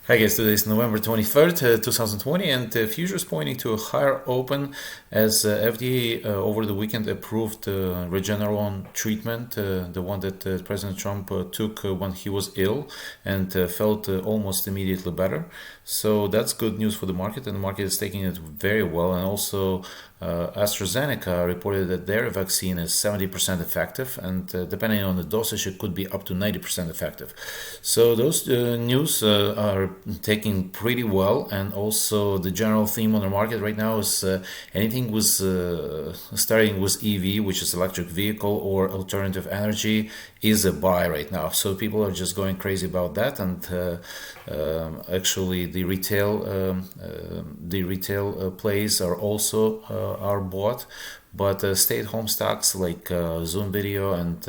Hi guys, today is November 23rd, 2020, and futures pointing to a higher open as FDA over the weekend approved Regeneron treatment, the one that President Trump took when he was ill and felt almost immediately better. So that's good news for the market, and the market is taking it very well. And also, Astrazeneca reported that their vaccine is 70% effective, and depending on the dosage, it could be up to 90% effective. So those news are taking pretty well, and also the general theme on the market right now is anything with starting with EV, which is electric vehicle or alternative energy, is a buy right now. So people are just going crazy about that, and actually the retail plays are also are bought. But stay-at-home stocks like Zoom Video and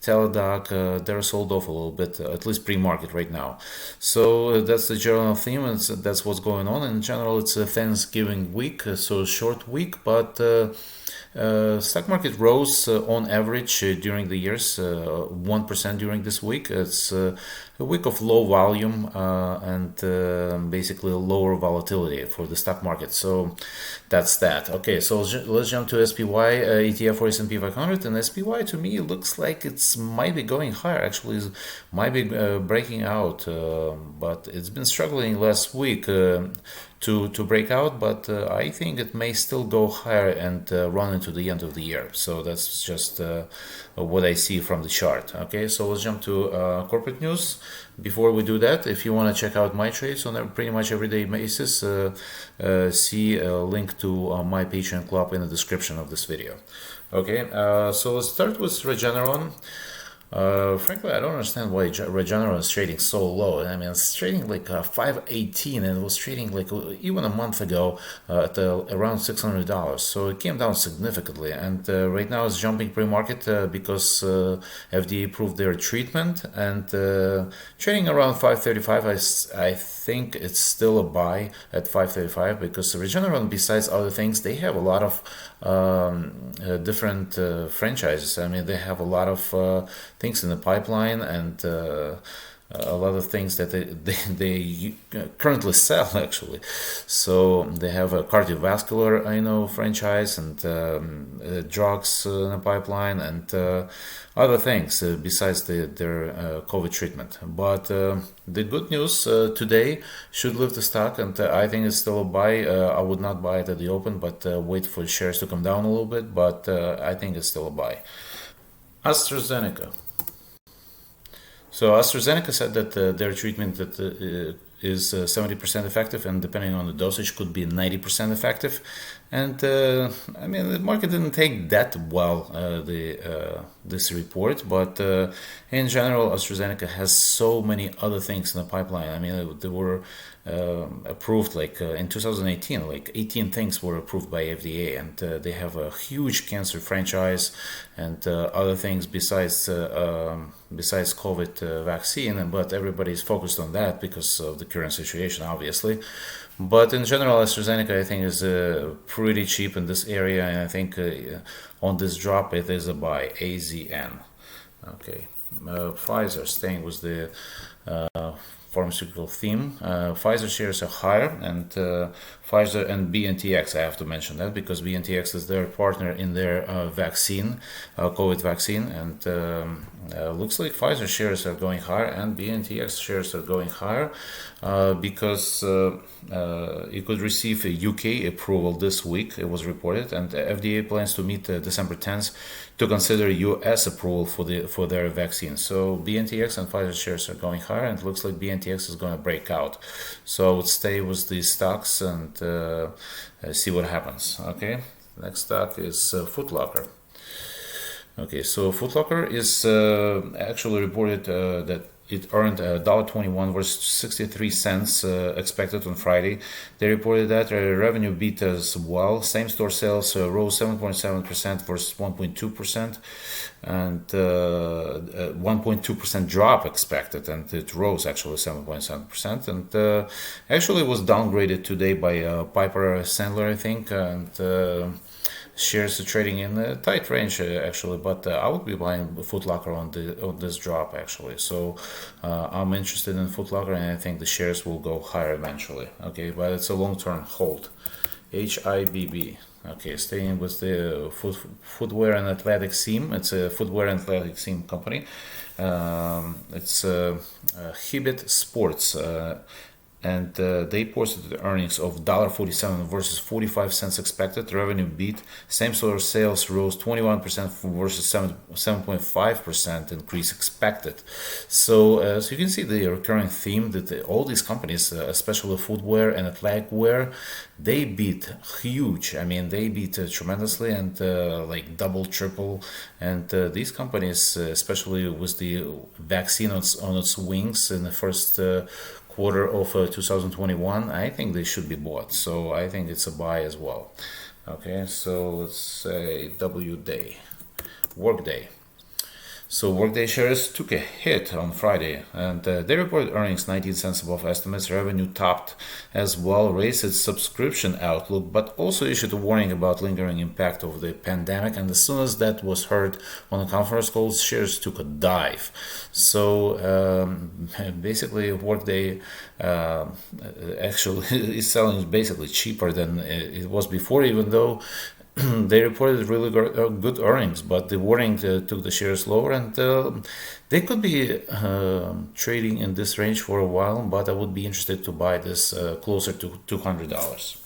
Teladoc, they're sold off a little bit, at least pre-market right now. So that's the general theme, and that's what's going on. In general, it's a Thanksgiving week, so short week, but stock market rose on average during the years 1% during this week. It's a week of low volume and basically lower volatility for the stock market. So that's that. Okay, so let's jump to SPY ETF for S&P 500, and SPY to me looks like it's might be going higher. Actually, might be breaking out, but it's been struggling last week to break out, but I think it may still go higher and run into the end of the year. So that's just what I see from the chart. Okay, so let's jump to corporate news. Before we do that, if you want to check out my trades on a pretty much everyday basis, see a link to my Patreon club in the description of this video. Okay, so let's start with Regeneron. Frankly, I don't understand why Regeneron is trading so low. I mean, it's trading like 518, and it was trading like even a month ago at around $600. So it came down significantly, and right now it's jumping pre-market because FDA approved their treatment, and trading around 535. I think it's still a buy at 535 because Regeneron, besides other things, they have a lot of different franchises. I mean, they have a lot of things in the pipeline, and a lot of things that they currently sell actually. So they have a cardiovascular, franchise, and drugs in the pipeline, and other things besides their COVID treatment. But the good news today should lift the stock, and I think it's still a buy. I would not buy it at the open, but wait for the shares to come down a little bit. But I think it's still a buy. AstraZeneca. So AstraZeneca said that their treatment that is 70% effective, and depending on the dosage could be 90% effective. And I mean, the market didn't take that well this report, but in general, AstraZeneca has so many other things in the pipeline. I mean, they were approved like in 2018, like 18 things were approved by FDA, and they have a huge cancer franchise and other things besides COVID vaccine. But everybody's focused on that because of the current situation, obviously. But in general, AstraZeneca, I think, is pretty cheap in this area, and I think on this drop it is a buy. AZN. Okay, Pfizer, staying with the pharmaceutical theme. Pfizer shares are higher, and Pfizer and BNTX, I have to mention that because BNTX is their partner in their vaccine, COVID vaccine, and looks like Pfizer shares are going higher and BNTX shares are going higher because it could receive a UK approval this week, it was reported, and FDA plans to meet December 10th to consider US approval for their vaccine. So BNTX and Pfizer shares are going higher, and it looks like BNTX is going to break out. So I would stay with these stocks and see what happens. Okay, next stock is Footlocker. Okay, so Footlocker is actually reported that it earned $1.21 versus 63 cents expected on Friday. They reported that revenue beat as well. Same-store sales rose 7.7% versus 1.2%, and 1.2% drop expected, and it rose actually 7.7%. And actually was downgraded today by Piper Sandler, I think, and shares are trading in a tight range actually, but I would be buying Footlocker on this drop actually. So I'm interested in Footlocker, and I think the shares will go higher eventually. Okay, but it's a long-term hold. HIBB. Okay, staying with the footwear and athletic seam. It's a footwear and athletic seam company. It's Hibbett Sports. And they posted earnings of $1.47 versus 45 cents expected. Revenue beat. Same-store sales rose 21% versus 7.5% increase expected. So you can see the recurring theme that all these companies, especially footwear and athletic wear, they beat huge. I mean, they beat tremendously and like double, triple. And these companies, especially with the vaccine on its wings in the first quarter of 2021, I think they should be bought. So I think it's a buy as well. Okay, so let's say Workday. So Workday shares took a hit on Friday, and they reported earnings 19 cents above estimates. Revenue topped as well, raised its subscription outlook, but also issued a warning about lingering impact of the pandemic. And as soon as that was heard on the conference call, shares took a dive. So basically, Workday actually is selling basically cheaper than it was before, even though they reported really good earnings, but the warning took the shares lower, and they could be trading in this range for a while, but I would be interested to buy this closer to $200.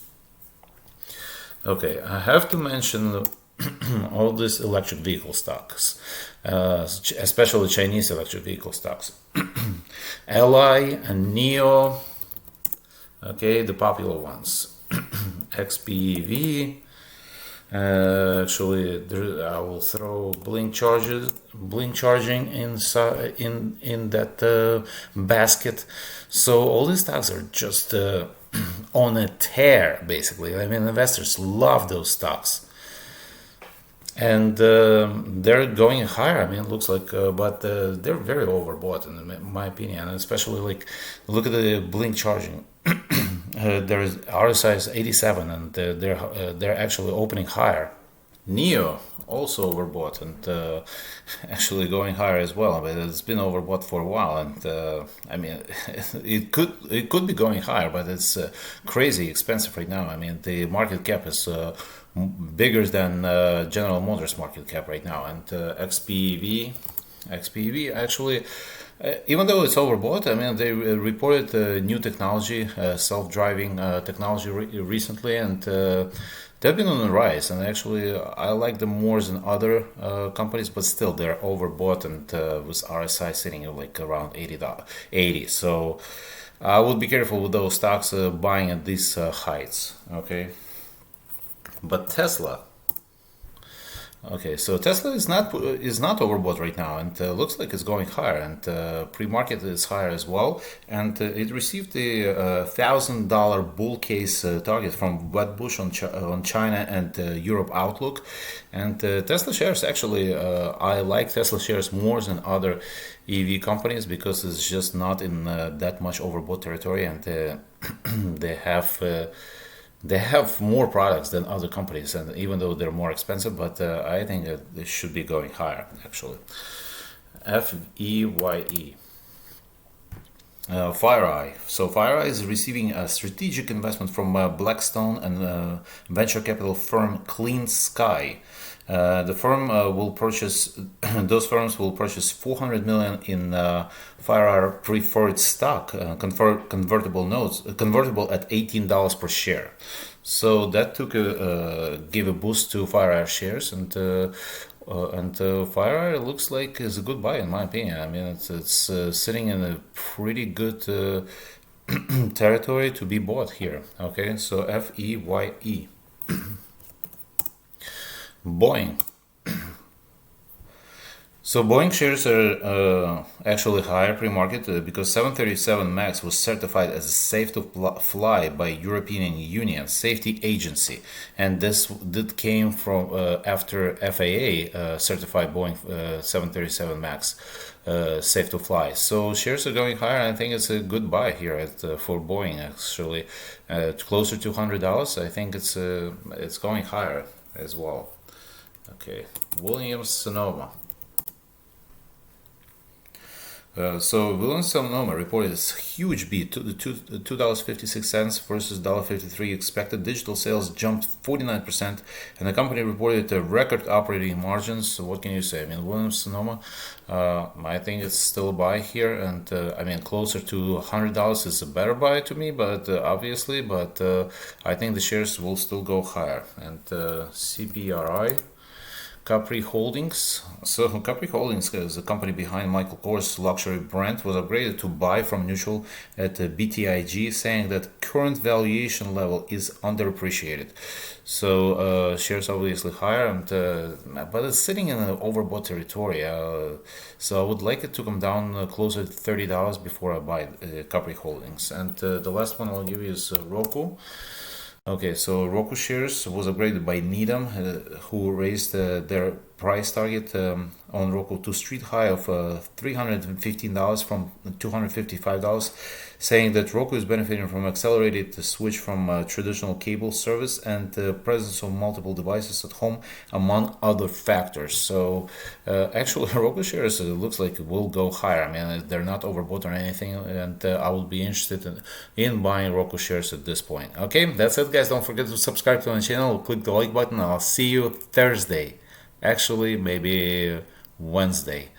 Okay, I have to mention all these electric vehicle stocks, especially Chinese electric vehicle stocks. Ally and NIO, okay, the popular ones. XPEV. Actually, I will throw blink charging inside in that basket. So all these stocks are just on a tear, basically. I mean, investors love those stocks, and they're going higher. I mean, it looks like, but they're very overbought in my opinion, and especially like look at the blink charging. There is RSI is 87, and they're actually opening higher. NIO also overbought and actually going higher as well, but it's been overbought for a while. And I mean, it could be going higher, but it's crazy expensive right now. I mean, the market cap is bigger than General Motors market cap right now, and XPEV actually. Even though it's overbought, I mean, they reported new technology, self-driving technology recently, and they've been on the rise. And actually, I like them more than other companies, but still, they're overbought, and with RSI sitting at like around 80. So I would be careful with those stocks buying at these heights. Okay, but Tesla. Okay, so Tesla is not overbought right now, and looks like it's going higher, and pre-market is higher as well, and it received the $1,000 bull case target from Wedbush on China and Europe outlook, and Tesla shares actually I like Tesla shares more than other EV companies because it's just not in that much overbought territory, and they have more products than other companies, and even though they're more expensive, but I think that they should be going higher actually. FEYE. Fyra. So Fyra is receiving a strategic investment from Blackstone and venture capital firm Clean Sky. The firm will purchase; those firms will purchase 400 million in Fyra preferred stock, convertible notes, convertible at $18 per share. So that gave a boost to Fyra shares, and Fyra looks like is a good buy in my opinion. I mean, it's sitting in a pretty good territory to be bought here. Okay, so FEYE. Boeing. So Boeing shares are actually higher pre-market because 737 MAX was certified as safe to fly by European Union Safety Agency, and this came from after FAA certified Boeing 737 MAX safe to fly. So shares are going higher, and I think it's a good buy here for Boeing actually. Closer to $100, I think it's going higher. as well. Okay, Williams-Sonoma. So Valencia reported this huge beat to the $2.56 versus $1.53 expected. Digital sales jumped 49%, and the company reported a record operating margins. So what can you say? I mean, Williams-Sonoma, I think it's still a buy here, and I mean closer to $100 is a better buy to me, but obviously, but I think the shares will still go higher. And CPRI. Capri Holdings. So Capri Holdings is the company behind Michael Kors luxury brand, was upgraded to buy from neutral at BTIG, saying that current valuation level is underappreciated. So shares obviously higher, and but it's sitting in an overbought territory. So I would like it to come down closer to $30 before I buy Capri Holdings. And the last one I'll give you is Roku. Okay, so Roku shares was upgraded by Needham, who raised their price target on Roku to street high of $315 from $255, saying that Roku is benefiting from accelerated switch from traditional cable service and the presence of multiple devices at home, among other factors. So actually, Roku shares looks like it will go higher. I mean, they're not overbought or anything, and I will be interested in buying Roku shares at this point. Okay, that's it, guys. Don't forget to subscribe to the channel. Click the like button. I'll see you Thursday. Actually, maybe Wednesday.